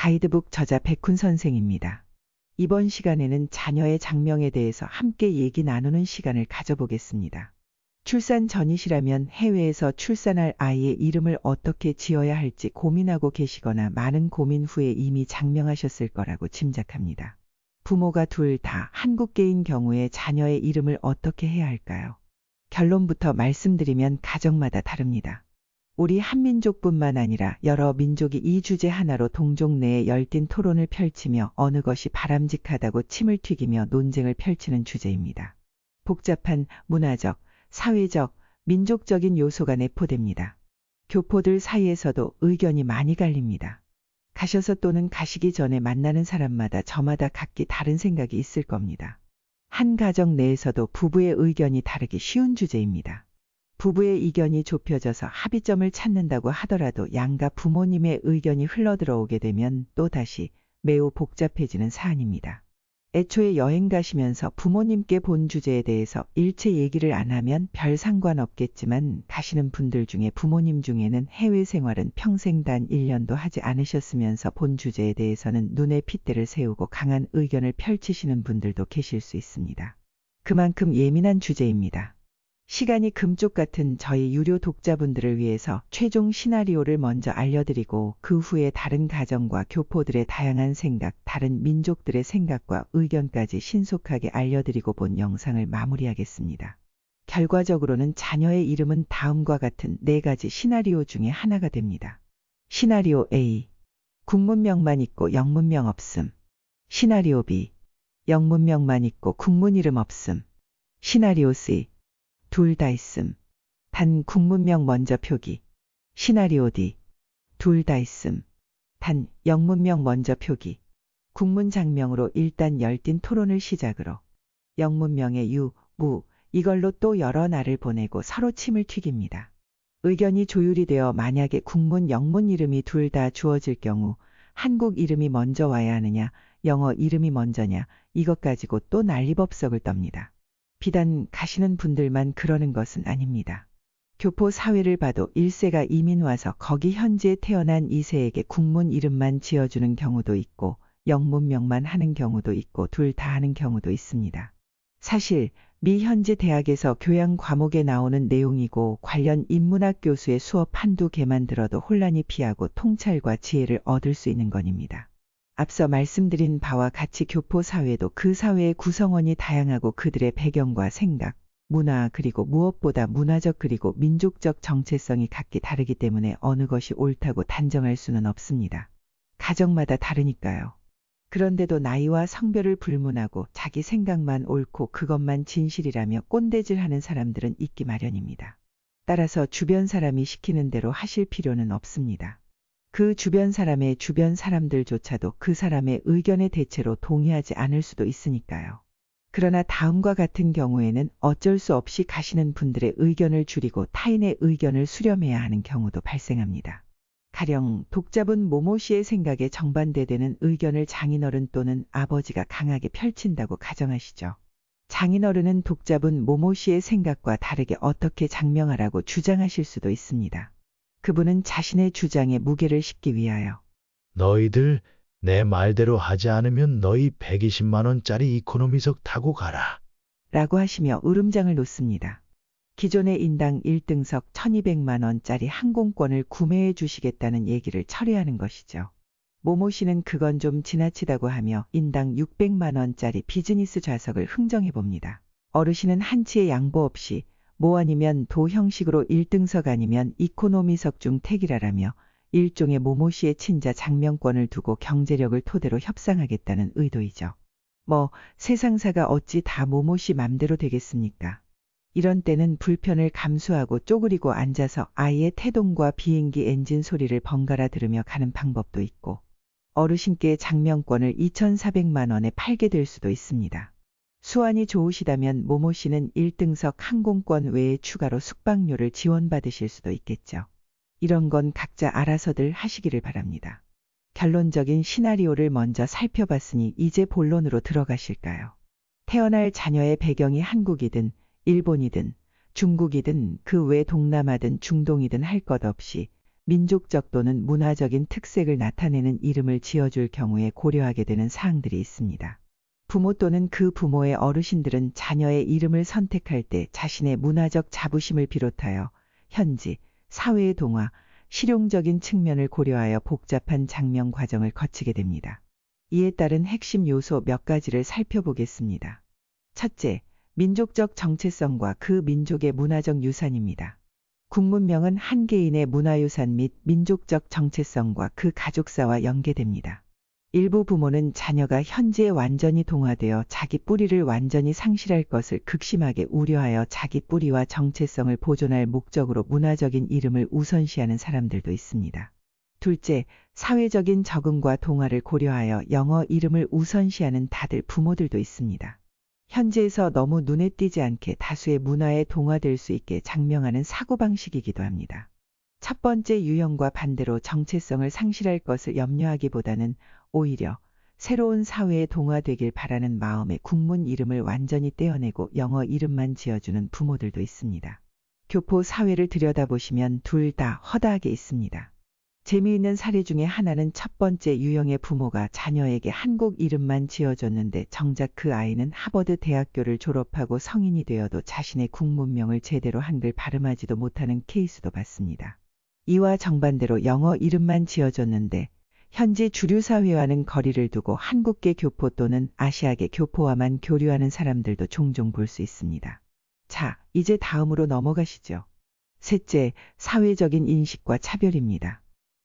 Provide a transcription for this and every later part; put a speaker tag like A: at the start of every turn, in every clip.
A: 가이드북 저자 백훈 선생입니다. 이번 시간에는 자녀의 장명에 대해서 함께 얘기 나누는 시간을 가져보겠습니다. 출산 전이시라면 해외에서 출산할 아이의 이름을 어떻게 지어야 할지 고민하고 계시거나 많은 고민 후에 이미 장명하셨을 거라고 짐작합니다. 부모가 둘 다 한국계인 경우에 자녀의 이름을 어떻게 해야 할까요? 결론부터 말씀드리면 가정마다 다릅니다. 우리 한민족뿐만 아니라 여러 민족이 이 주제 하나로 동족 내에 열띤 토론을 펼치며 어느 것이 바람직하다고 침을 튀기며 논쟁을 펼치는 주제입니다. 복잡한 문화적, 사회적, 민족적인 요소가 내포됩니다. 교포들 사이에서도 의견이 많이 갈립니다. 가셔서 또는 가시기 전에 만나는 사람마다 저마다 각기 다른 생각이 있을 겁니다. 한 가정 내에서도 부부의 의견이 다르기 쉬운 주제입니다. 부부의 이견이 좁혀져서 합의점을 찾는다고 하더라도 양가 부모님의 의견이 흘러들어오게 되면 또다시 매우 복잡해지는 사안입니다. 애초에 여행 가시면서 부모님께 본 주제에 대해서 일체 얘기를 안 하면 별 상관없겠지만 가시는 분들 중에 부모님 중에는 해외 생활은 평생 단 1년도 하지 않으셨으면서 본 주제에 대해서는 눈에 핏대를 세우고 강한 의견을 펼치시는 분들도 계실 수 있습니다. 그만큼 예민한 주제입니다. 시간이 금쪽 같은 저희 유료 독자분들을 위해서 최종 시나리오를 먼저 알려드리고 그 후에 다른 가정과 교포들의 다양한 생각, 다른 민족들의 생각과 의견까지 신속하게 알려드리고 본 영상을 마무리하겠습니다. 결과적으로는 자녀의 이름은 다음과 같은 4가지 시나리오 중에 하나가 됩니다. 시나리오 A. 국문명만 있고 영문명 없음. 시나리오 B. 영문명만 있고 국문 이름 없음. 시나리오 C. 둘 다 있음. 단 국문명 먼저 표기. 시나리오 D. 둘 다 있음. 단 영문명 먼저 표기. 국문 장명으로 일단 열띤 토론을 시작으로 영문명의 유, 무 이걸로 또 여러 날을 보내고 서로 침을 튀깁니다. 의견이 조율이 되어 만약에 국문, 영문 이름이 둘 다 주어질 경우 한국 이름이 먼저 와야 하느냐, 영어 이름이 먼저냐 이것 가지고 또 난리법석을 떱니다. 비단 가시는 분들만 그러는 것은 아닙니다. 교포 사회를 봐도 1세가 이민 와서 거기 현지에 태어난 2세에게 국문 이름만 지어주는 경우도 있고 영문명만 하는 경우도 있고 둘 다 하는 경우도 있습니다. 사실 미 현지 대학에서 교양 과목에 나오는 내용이고 관련 인문학 교수의 수업 한두 개만 들어도 혼란이 피하고 통찰과 지혜를 얻을 수 있는 것입니다. 앞서 말씀드린 바와 같이 교포 사회도 그 사회의 구성원이 다양하고 그들의 배경과 생각, 문화 그리고 무엇보다 문화적 그리고 민족적 정체성이 각기 다르기 때문에 어느 것이 옳다고 단정할 수는 없습니다. 가정마다 다르니까요. 그런데도 나이와 성별을 불문하고 자기 생각만 옳고 그것만 진실이라며 꼰대질하는 사람들은 있기 마련입니다. 따라서 주변 사람이 시키는 대로 하실 필요는 없습니다. 그 주변 사람의 주변 사람들조차도 그 사람의 의견에 대체로 동의하지 않을 수도 있으니까요. 그러나 다음과 같은 경우에는 어쩔 수 없이 가시는 분들의 의견을 줄이고 타인의 의견을 수렴해야 하는 경우도 발생합니다. 가령 독자분 모모 씨의 생각에 정반대되는 의견을 장인어른 또는 아버지가 강하게 펼친다고 가정하시죠. 장인어른은 독자분 모모 씨의 생각과 다르게 어떻게 장명하라고 주장하실 수도 있습니다. 그분은 자신의 주장에 무게를 싣기 위하여
B: 너희들 내 말대로 하지 않으면 너희 120만 원짜리 이코노미석 타고 가라.
A: 라고 하시며 으름장을 놓습니다. 기존의 인당 1등석 1200만 원짜리 항공권을 구매해 주시겠다는 얘기를 철회하는 것이죠. 모모 씨는 그건 좀 지나치다고 하며 인당 600만 원짜리 비즈니스 좌석을 흥정해 봅니다. 어르신은 한치의 양보 없이 뭐 아니면 도 형식으로 1등석 아니면 이코노미석 중 택이라라며 일종의 모모 씨의 친자 장명권을 두고 경제력을 토대로 협상하겠다는 의도이죠. 세상사가 어찌 다 모모 씨 맘대로 되겠습니까? 이런 때는 불편을 감수하고 쪼그리고 앉아서 아이의 태동과 비행기 엔진 소리를 번갈아 들으며 가는 방법도 있고 어르신께 장명권을 2,400만 원에 팔게 될 수도 있습니다. 수완이 좋으시다면 모모 씨는 1등석 항공권 외에 추가로 숙박료를 지원받으실 수도 있겠죠. 이런 건 각자 알아서들 하시기를 바랍니다. 결론적인 시나리오를 먼저 살펴봤으니 이제 본론으로 들어가실까요? 태어날 자녀의 배경이 한국이든 일본이든 중국이든 그 외 동남아든 중동이든 할 것 없이 민족적 또는 문화적인 특색을 나타내는 이름을 지어줄 경우에 고려하게 되는 사항들이 있습니다. 부모 또는 그 부모의 어르신들은 자녀의 이름을 선택할 때 자신의 문화적 자부심을 비롯하여 현지, 사회의 동화, 실용적인 측면을 고려하여 복잡한 장명 과정을 거치게 됩니다. 이에 따른 핵심 요소 몇 가지를 살펴보겠습니다. 첫째, 민족적 정체성과 그 민족의 문화적 유산입니다. 국문명은 한 개인의 문화유산 및 민족적 정체성과 그 가족사와 연계됩니다. 일부 부모는 자녀가 현지에 완전히 동화되어 자기 뿌리를 완전히 상실할 것을 극심하게 우려하여 자기 뿌리와 정체성을 보존할 목적으로 문화적인 이름을 우선시하는 사람들도 있습니다. 둘째, 사회적인 적응과 동화를 고려하여 영어 이름을 우선시하는 다들 부모들도 있습니다. 현지에서 너무 눈에 띄지 않게 다수의 문화에 동화될 수 있게 장명하는 사고방식이기도 합니다. 첫 번째 유형과 반대로 정체성을 상실할 것을 염려하기보다는 오히려 새로운 사회에 동화되길 바라는 마음에 국문 이름을 완전히 떼어내고 영어 이름만 지어주는 부모들도 있습니다. 교포 사회를 들여다보시면 둘 다 허다하게 있습니다. 재미있는 사례 중에 하나는 첫 번째 유형의 부모가 자녀에게 한국 이름만 지어줬는데 정작 그 아이는 하버드 대학교를 졸업하고 성인이 되어도 자신의 국문명을 제대로 한글 발음하지도 못하는 케이스도 봤습니다. 이와 정반대로 영어 이름만 지어줬는데 현지 주류 사회와는 거리를 두고 한국계 교포 또는 아시아계 교포와만 교류하는 사람들도 종종 볼 수 있습니다. 자, 이제 다음으로 넘어가시죠. 셋째, 사회적인 인식과 차별입니다.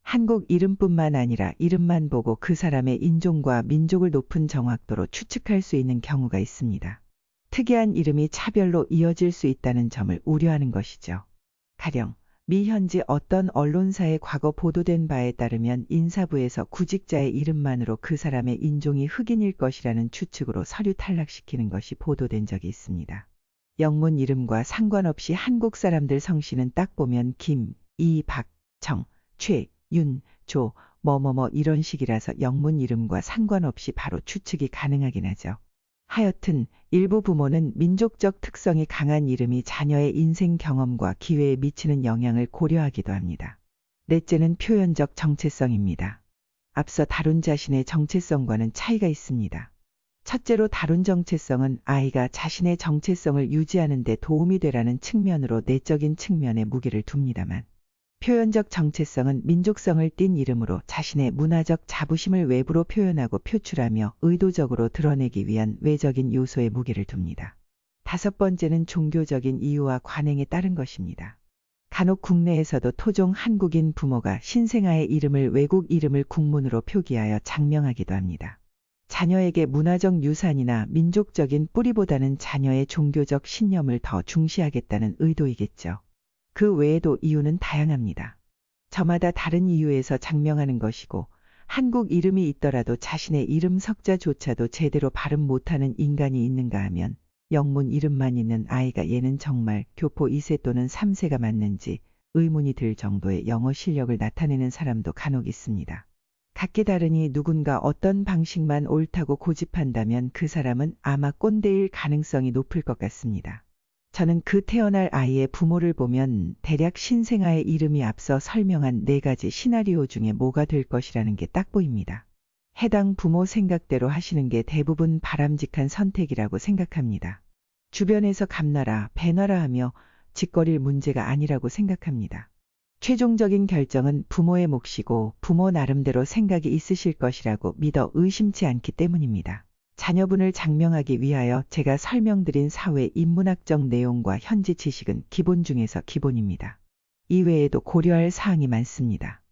A: 한국 이름뿐만 아니라 이름만 보고 그 사람의 인종과 민족을 높은 정확도로 추측할 수 있는 경우가 있습니다. 특이한 이름이 차별로 이어질 수 있다는 점을 우려하는 것이죠. 가령 미 현지 어떤 언론사에 과거 보도된 바에 따르면 인사부에서 구직자의 이름만으로 그 사람의 인종이 흑인일 것이라는 추측으로 서류 탈락시키는 것이 보도된 적이 있습니다. 영문 이름과 상관없이 한국 사람들 성씨는 딱 보면 김, 이, 박, 정, 최, 윤, 조, 뭐뭐뭐 이런 식이라서 영문 이름과 상관없이 바로 추측이 가능하긴 하죠. 하여튼 일부 부모는 민족적 특성이 강한 이름이 자녀의 인생 경험과 기회에 미치는 영향을 고려하기도 합니다. 넷째는 표현적 정체성입니다. 앞서 다룬 자신의 정체성과는 차이가 있습니다. 첫째로 다룬 정체성은 아이가 자신의 정체성을 유지하는 데 도움이 되라는 측면으로 내적인 측면에 무게를 둡니다만 표현적 정체성은 민족성을 띤 이름으로 자신의 문화적 자부심을 외부로 표현하고 표출하며 의도적으로 드러내기 위한 외적인 요소에 무게를 둡니다. 다섯 번째는 종교적인 이유와 관행에 따른 것입니다. 간혹 국내에서도 토종 한국인 부모가 신생아의 이름을 외국 이름을 국문으로 표기하여 장명하기도 합니다. 자녀에게 문화적 유산이나 민족적인 뿌리보다는 자녀의 종교적 신념을 더 중시하겠다는 의도이겠죠. 그 외에도 이유는 다양합니다. 저마다 다른 이유에서 장명하는 것이고 한국 이름이 있더라도 자신의 이름 석자조차도 제대로 발음 못하는 인간이 있는가 하면 영문 이름만 있는 아이가 얘는 정말 교포 2세 또는 3세가 맞는지 의문이 들 정도의 영어 실력을 나타내는 사람도 간혹 있습니다. 각기 다르니 누군가 어떤 방식만 옳다고 고집한다면 그 사람은 아마 꼰대일 가능성이 높을 것 같습니다. 저는 그 태어날 아이의 부모를 보면 대략 신생아의 이름이 앞서 설명한 4가지 시나리오 중에 뭐가 될 것이라는 게 딱 보입니다. 해당 부모 생각대로 하시는 게 대부분 바람직한 선택이라고 생각합니다. 주변에서 감나라, 배나라 하며 짓거릴 문제가 아니라고 생각합니다. 최종적인 결정은 부모의 몫이고 부모 나름대로 생각이 있으실 것이라고 믿어 의심치 않기 때문입니다. 자녀분을 장명하기 위하여 제가 설명드린 사회 인문학적 내용과 현지 지식은 기본 중에서 기본입니다. 이외에도 고려할 사항이 많습니다.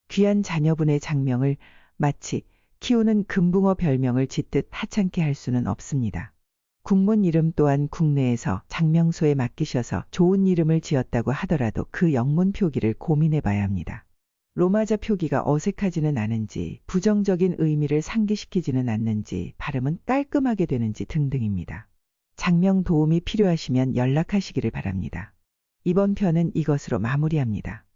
A: 귀한 자녀분의 장명을 마치 키우는 금붕어 별명을 짓듯 하찮게 할 수는 없습니다. 국문 이름 또한 국내에서 장명소에 맡기셔서 좋은 이름을 지었다고 하더라도 그 영문 표기를 고민해 봐야 합니다. 로마자 표기가 어색하지는 않은지, 부정적인 의미를 상기시키지는 않는지, 발음은 깔끔하게 되는지 등등입니다. 장명 도움이 필요하시면 연락하시기를 바랍니다. 이번 편은 이것으로 마무리합니다.